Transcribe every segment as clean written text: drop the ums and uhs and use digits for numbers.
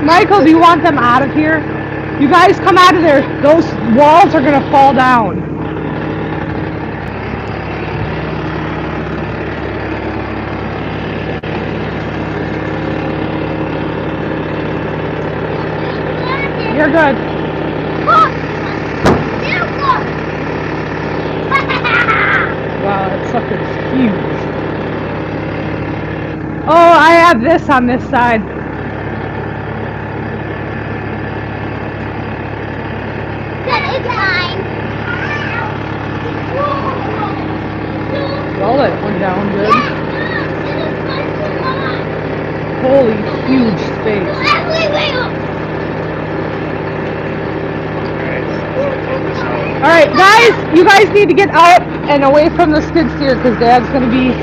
Michael, do you want them out of here? You guys come out of there. Those walls are gonna fall down. You're good. Wow, that sucker's huge. Oh, I have this on this side. It's mine. Well, that went down good. Holy huge space. Alright, guys, you guys need to get out and away from the skid steer because Dad's going to be...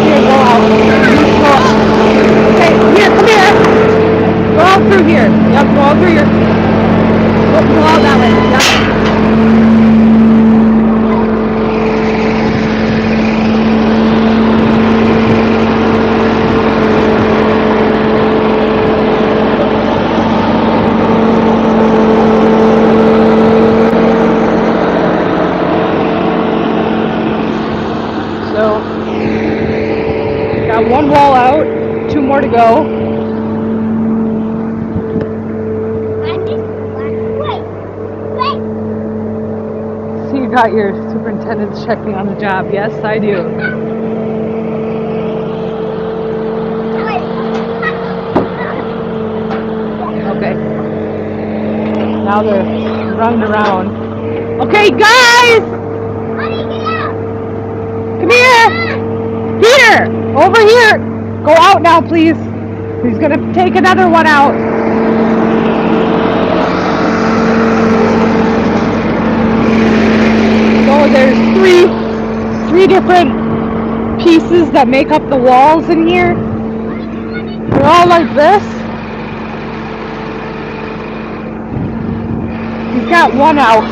Here, go out. Okay, here, come here. Go out through here. Yep, go out through here. Go out that way. Yep. Got one wall out, 2 more to go. So you got your superintendent's checking on the job. Yes, I do. Okay. Now they're running around. Okay, guys! Come here! Here! Over here! Go out now, please. He's gonna take another one out. So there's three different pieces that make up the walls in here. They're all like this. He's got one out.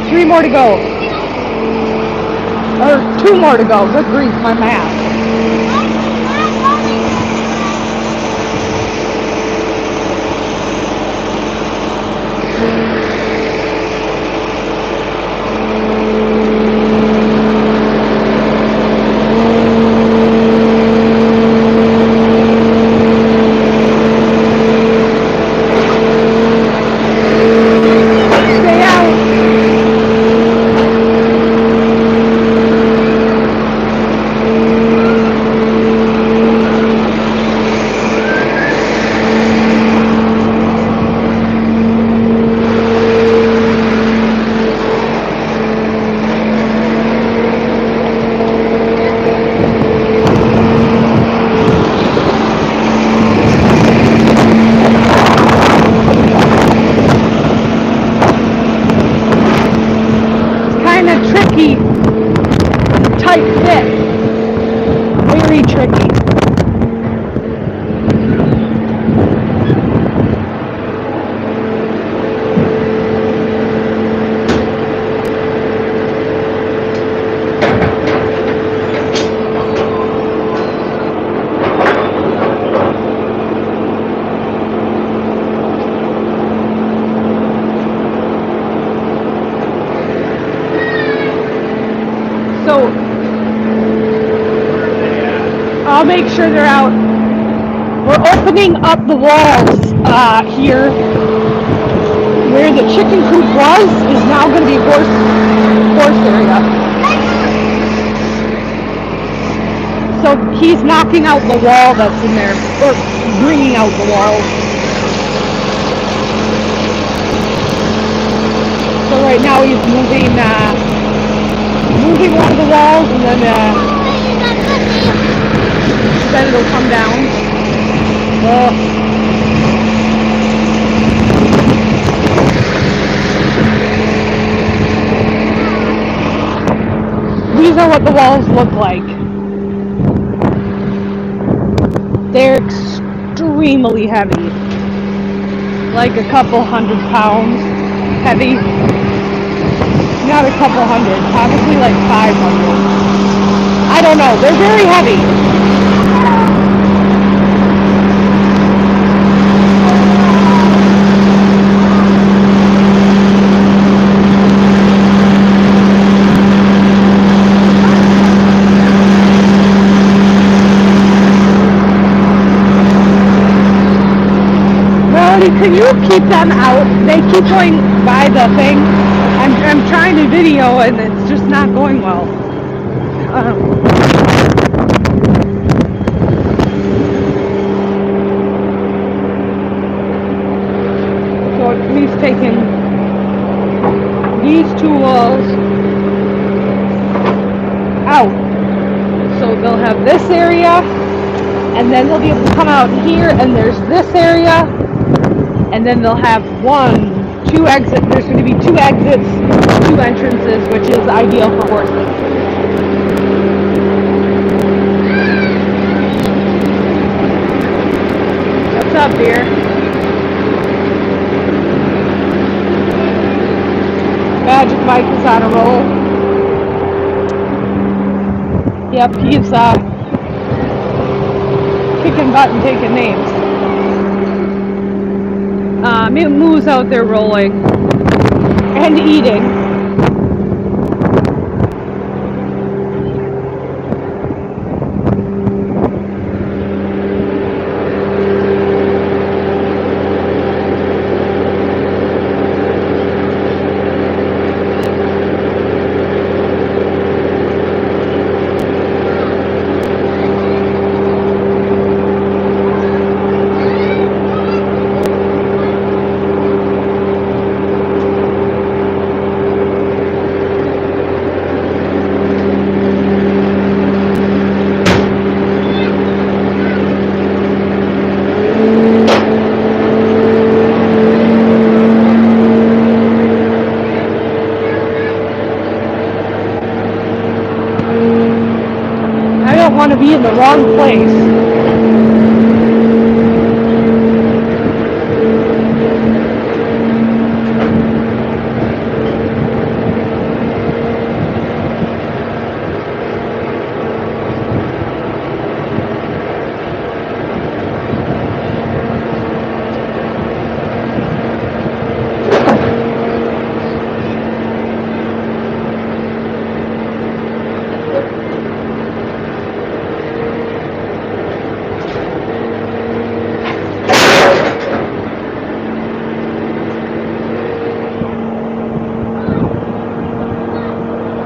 3 more to go. Or 2 more to go. Good grief, my math. Tricky, tight fit, very tricky. So I'll make sure they're out. We're opening up the walls here. Where the chicken coop was is now going to be horse area. So he's knocking out the wall that's in there, or bringing out the wall. So right now he's moving one of the walls, and then it'll come down. These are what the walls look like. They're extremely heavy, like a couple 100 pounds heavy. Not a couple hundred, probably like 500. I don't know. They're very heavy. Can you keep them out? They keep going by the thing. I'm trying to video and it's just not going well. So he's taking these two walls out. So they'll have this area and then they'll be able to come out here and there's this area. And then they'll have two exits. There's going to be 2 exits, 2 entrances, which is ideal for horses. What's up, dear? Magic Mike is on a roll. Yep, he's kicking butt and taking names. Moo's out there rolling and eating. Want to be in the wrong place.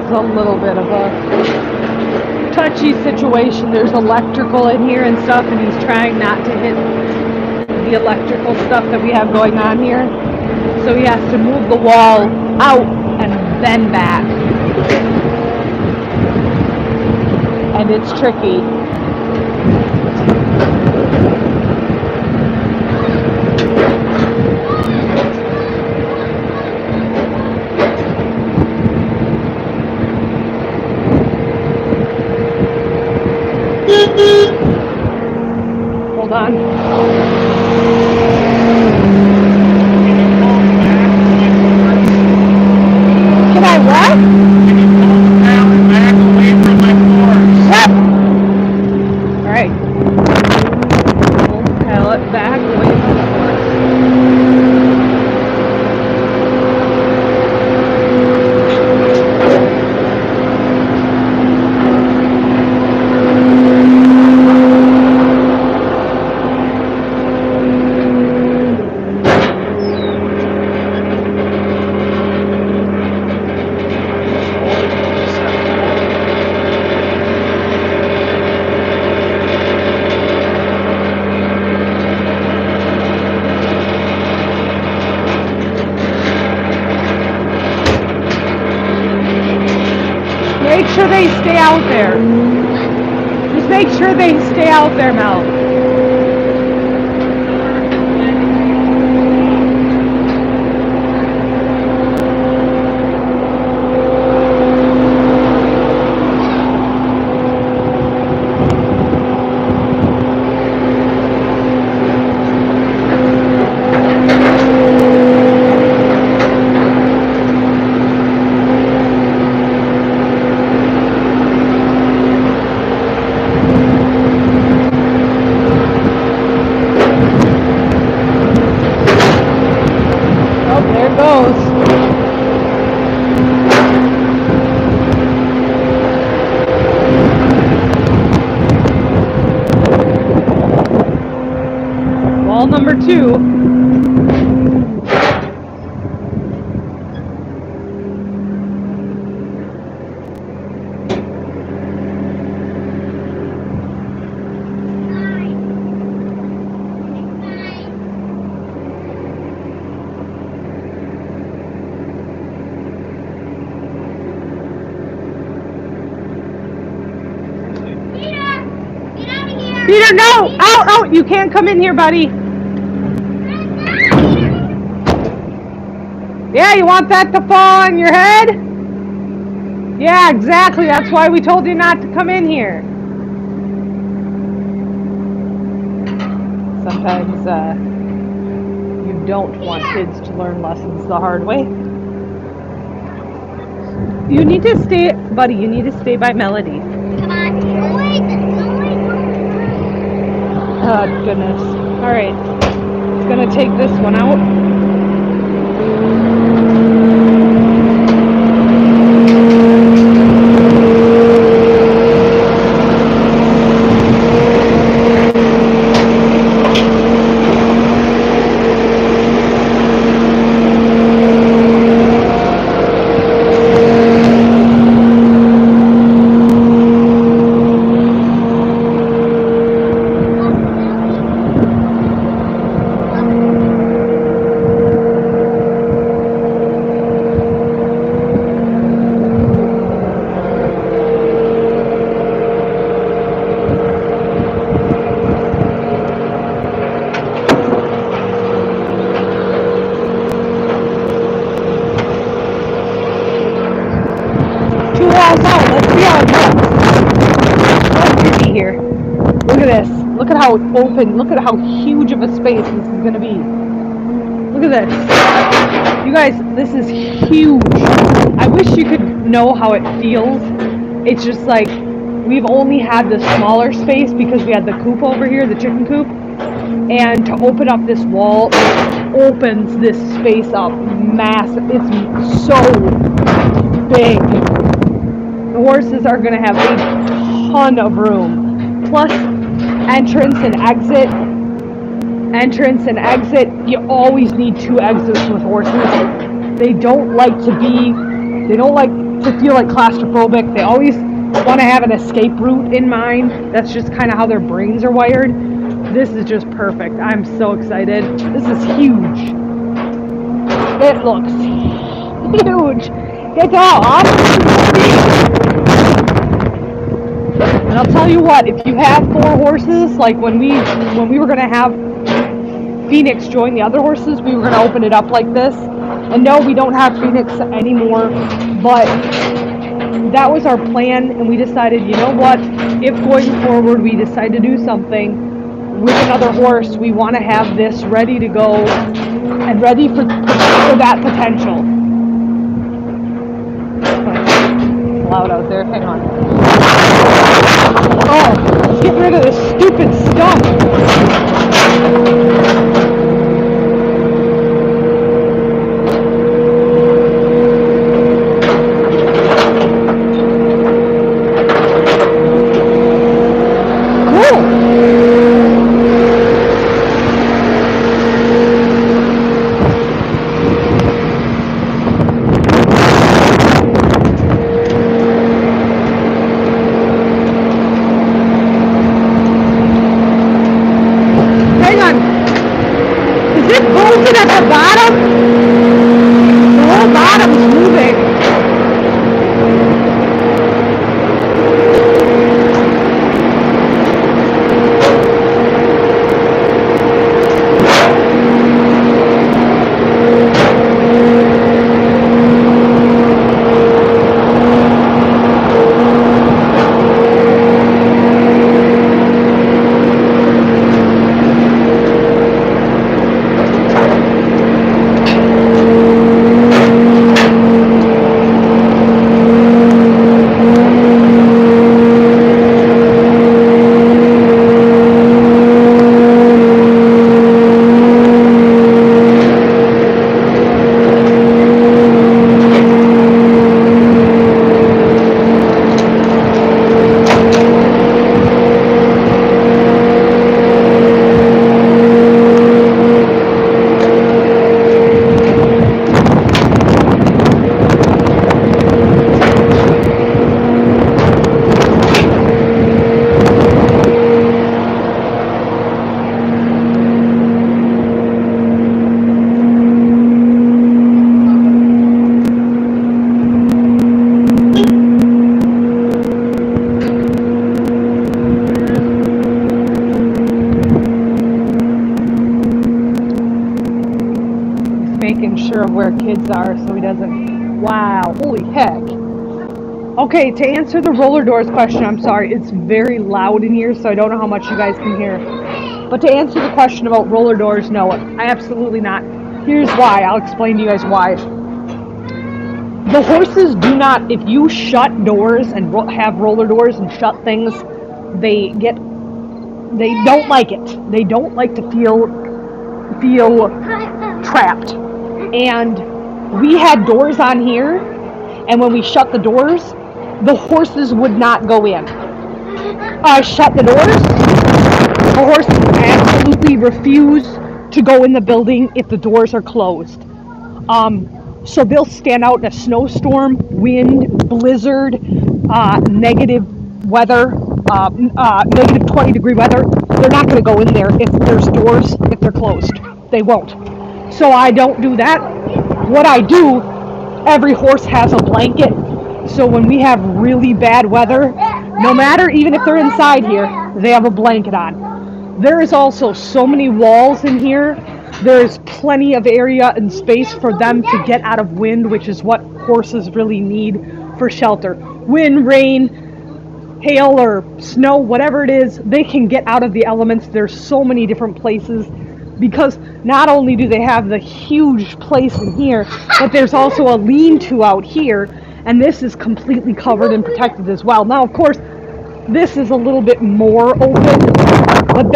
A little bit of a touchy situation. There's electrical in here and stuff, and he's trying not to hit the electrical stuff that we have going on here. So he has to move the wall out and then back. And it's tricky. Hold on. Can I what? Can you pull the pallet back away from my floors? Yep. Alright. Pull the pallet back away from the floors. Make sure they stay out there. Just make sure they stay out there, Mel. There it goes. Wall number 2. Peter, no! Out! You can't come in here, buddy. Yeah, you want that to fall on your head? Yeah, exactly. That's why we told you not to come in here. Sometimes you don't want kids to learn lessons the hard way. You need to stay, buddy, you need to stay by Melody. Oh, goodness. Alright. It's gonna take this one out. Look at how open, look at how huge of a space this is going to be. Look at this. You guys, this is huge. I wish you could know how it feels. It's just like, we've only had the smaller space because we had the coop over here, the chicken coop. And to open up this wall, it opens this space up massive. It's so big. The horses are going to have a ton of room. Plus, entrance and exit, you always need 2 exits with horses. They don't like to feel like claustrophobic. They always want to have an escape route in mind. That's just kind of how their brains are wired. This is just perfect. I'm so excited. This is huge. It looks huge. It's all awesome. And I'll tell you what, if you have 4 horses, like when we were going to have Phoenix join the other horses, we were going to open it up like this. And no, we don't have Phoenix anymore, but that was our plan, and we decided, you know what, if going forward we decide to do something with another horse, we want to have this ready to go and ready for that potential. It's loud out there, hang on. Oh, let's get rid of this stupid stuff. making sure of where kids are so he doesn't. Wow, holy heck. Okay, to answer the roller doors question, I'm sorry, it's very loud in here, so I don't know how much you guys can hear. But to answer the question about roller doors, no, I absolutely not. Here's why. I'll explain to you guys why. The horses do not, if you shut doors and have roller doors and shut things, they don't like it. They don't like to feel trapped. And we had doors on here, and when we shut the doors, the horses would not go in. Shut the doors, the horses absolutely refuse to go in the building if the doors are closed. So they'll stand out in a snowstorm, wind, blizzard, negative weather, negative 20-degree weather. They're not going to go in there if there's doors, if they're closed. They won't. So I don't do that. What I do, every horse has a blanket. So when we have really bad weather, no matter, even if they're inside here, they have a blanket on. There is also so many walls in here. There's plenty of area and space for them to get out of wind, which is what horses really need for shelter. Wind, rain, hail, or snow, whatever it is, they can get out of the elements. There's so many different places because not only do they have the huge place in here, but there's also a lean-to out here, and this is completely covered and protected as well. Now, of course, this is a little bit more open, but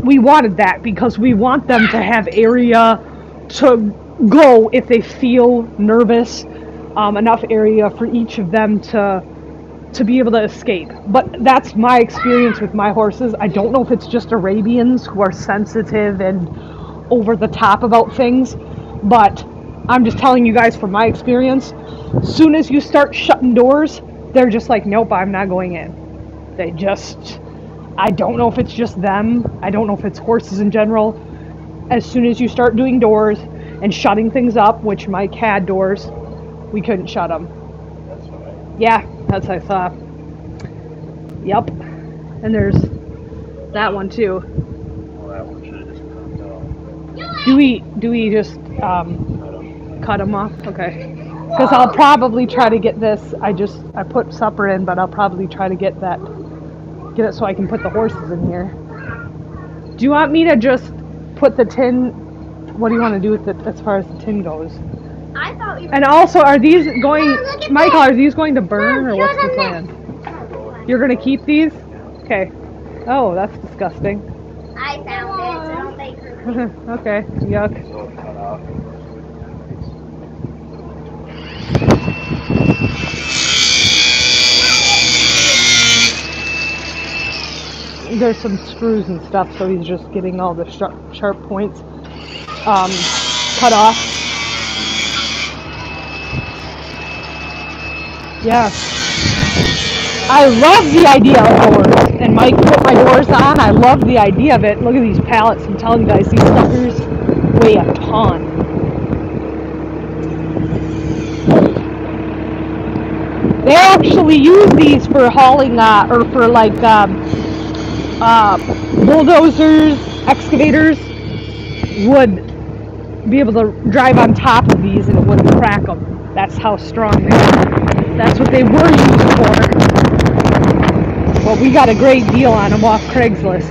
we wanted that because we want them to have area to go if they feel nervous, enough area for each of them to be able to escape. But that's my experience with my horses. I don't know if it's just Arabians who are sensitive and over the top about things, but I'm just telling you guys from my experience. As soon as you start shutting doors, they're just like, nope, I'm not going in. I don't know if it's just them. I don't know if it's horses in general. As soon as you start doing doors and shutting things up, which Mike had doors, we couldn't shut them. That's right. Yeah, that's what I thought. Yep. And there's that one too. Well, that one should have just come down. Do we just cut them off? Okay. Because I'll probably try to get this. I put supper in, but I'll probably try to get it so I can put the horses in here. Do you want me to just put the tin? What do you want to do with it as far as the tin goes? I thought you were. And also, are these going, look at Michael? this. Are these going to burn, or what's the Show plan? them You're gonna keep these? Okay. Oh, that's disgusting. I found it, so don't think her. Okay. Yuck. So it's cut off. There's some screws and stuff, so he's just getting all the sharp points cut off. Yeah. I love the idea of doors, and Mike put my doors on. I love the idea of it. Look at these pallets. I'm telling you guys, these suckers weigh a ton. They actually use these for hauling, or for like bulldozers, excavators would be able to drive on top of these and it wouldn't crack them. That's how strong they are. That's what they were used for. Well, we got a great deal on them off Craigslist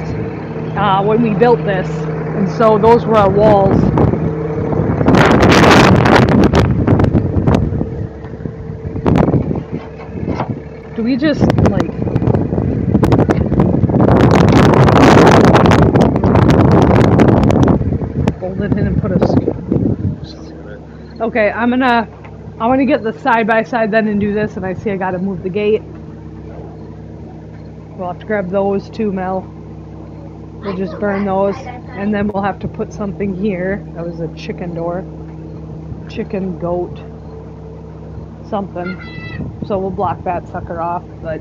when we built this, and so those were our walls. Do we just like fold it in and put a? Okay, I'm gonna get the side by side then and do this, and I see I gotta move the gate. We'll have to grab those too, Mel. We'll just burn those, and then we'll have to put something here. That was a chicken door. Chicken, goat, something. So we'll block that sucker off, but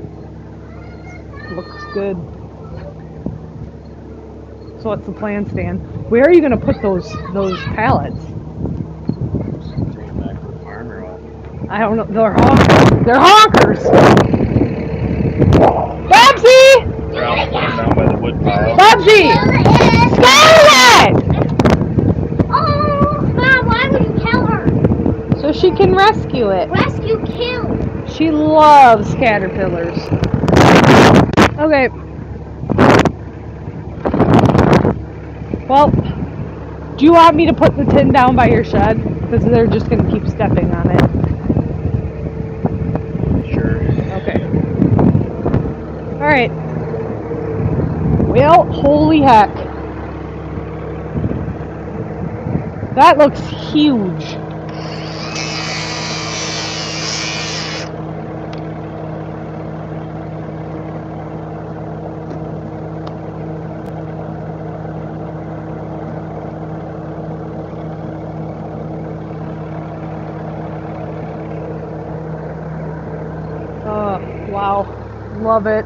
looks good. So what's the plan, Stan? Where are you gonna put those pallets? Take it back to the farmer. I don't know. They're honkers. They're honkers. Babsy! They're out down by the wood pile. Babsy! Scarlet! Oh, Mom, why would you she can rescue it. Rescue kill. She loves caterpillars. Okay. Well, do you want me to put the tin down by your shed? Because they're just going to keep stepping on it. Sure. Okay. Alright. Well, holy heck. That looks huge. Wow. Love it.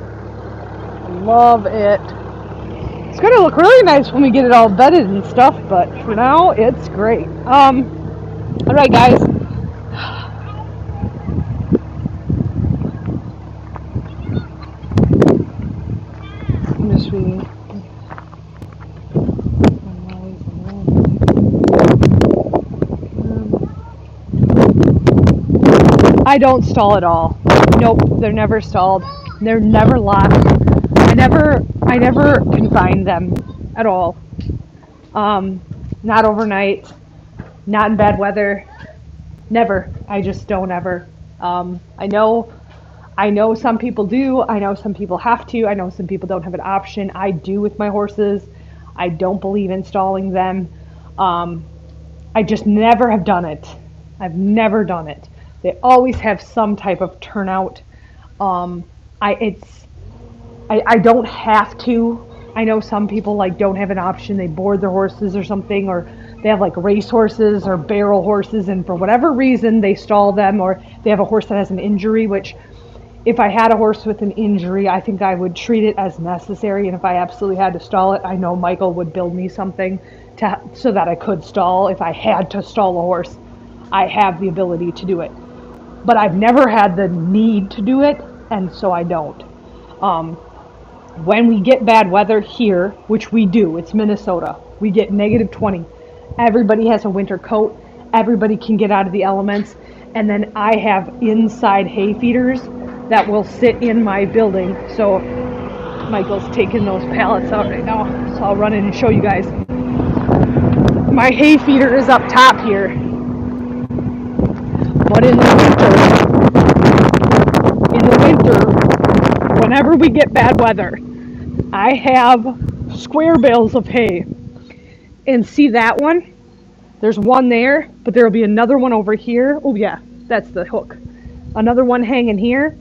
Love it. It's gonna look really nice when we get it all bedded and stuff, but for now, it's great. Alright guys. I'm just reading. I don't stall at all. Nope, they're never stalled. They're never locked. I never confine them at all. Not overnight, not in bad weather. Never. I just don't ever. I know some people do. I know some people have to. I know some people don't have an option. I do with my horses. I don't believe in stalling them. I just never have done it. I've never done it. They always have some type of turnout. I don't have to. I know some people like don't have an option. They board their horses or something, or they have like race horses or barrel horses, and for whatever reason they stall them, or they have a horse that has an injury, which if I had a horse with an injury, I think I would treat it as necessary, and if I absolutely had to stall it, I know Michael would build me something so that I could stall. If I had to stall a horse, I have the ability to do it. But I've never had the need to do it, and so I don't. When we get bad weather here, which we do, it's Minnesota, we get -20. Everybody has a winter coat. Everybody can get out of the elements. And then I have inside hay feeders that will sit in my building. So Michael's taking those pallets out right now, so I'll run in and show you guys. My hay feeder is up top here. But in the winter, whenever we get bad weather, I have square bales of hay. And see that one? There's one there, but there'll be another one over here. Oh yeah, that's the hook. Another one hanging here.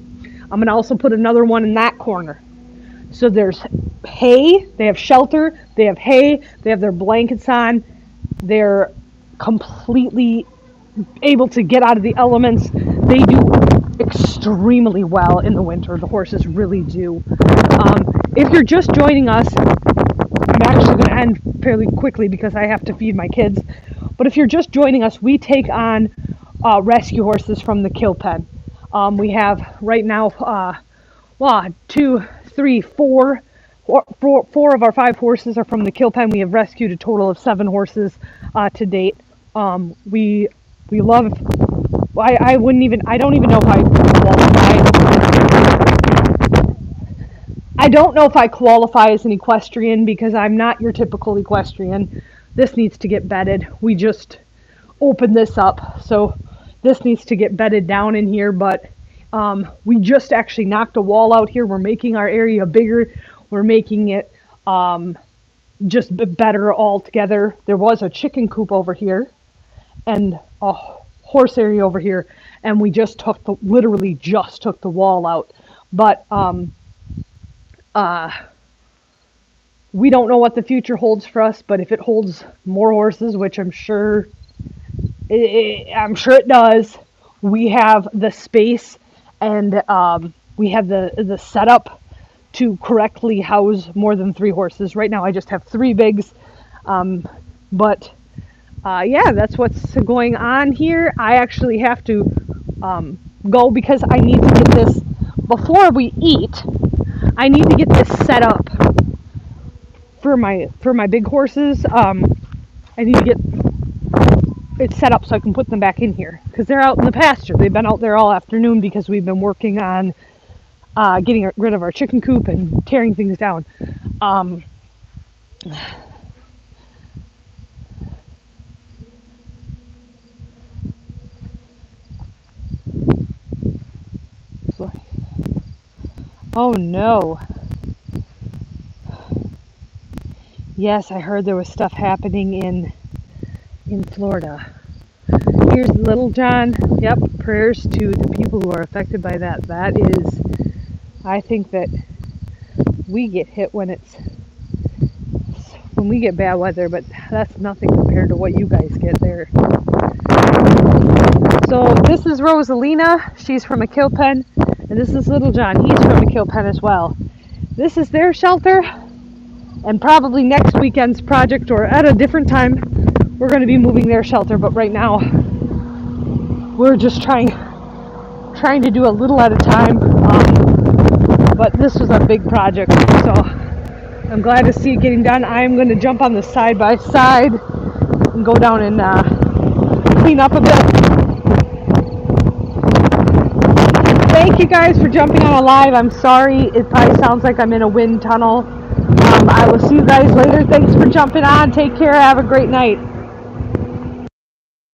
I'm gonna also put another one in that corner. So there's hay, they have shelter, they have hay, they have their blankets on. They're completely able to get out of the elements. They do extremely well in the winter. The horses really do. If you're just joining us, I'm actually going to end fairly quickly because I have to feed my kids. But if you're just joining us, we take on rescue horses from the kill pen. We have right now 4 of our 5 horses are from the kill pen. We have rescued a total of 7 horses to date. We love. I don't even know if I qualify. I don't know if I qualify as an equestrian because I'm not your typical equestrian. This needs to get bedded. We just opened this up, so this needs to get bedded down in here, but we just actually knocked a wall out here. We're making our area bigger. We're making it just better altogether. There was a chicken coop over here and a horse area over here, and we just literally just took the wall out. But we don't know what the future holds for us, but if it holds more horses, which I'm sure it does, we have the space and we have the setup to correctly house more than 3 horses. Right now I just have 3 bigs, but yeah, that's what's going on here. I actually have to go because I need to get this, before we eat, I need to get this set up for my big horses. I need to get it's set up so I can put them back in here because they're out in the pasture. They've been out there all afternoon because we've been working on getting rid of our chicken coop and tearing things down. Oh no. Yes, I heard there was stuff happening in Florida. Here's Little John. Yep, prayers to the people who are affected by that. That is, I think that we get hit when we get bad weather, but that's nothing compared to what you guys get there. So this is Rosalina. She's from a kill pen, and this is Little John. He's from a kill pen as well. This is their shelter, and probably next weekend's project or at a different time, we're going to be moving their shelter. But right now, we're just trying to do a little at a time. But this was a big project, so I'm glad to see it getting done. I'm going to jump on the side by side and go down and clean up a bit. Thank you guys for jumping on a live. I'm sorry, it probably sounds like I'm in a wind tunnel. I will see you guys later. Thanks for jumping on. Take care. Have a great night.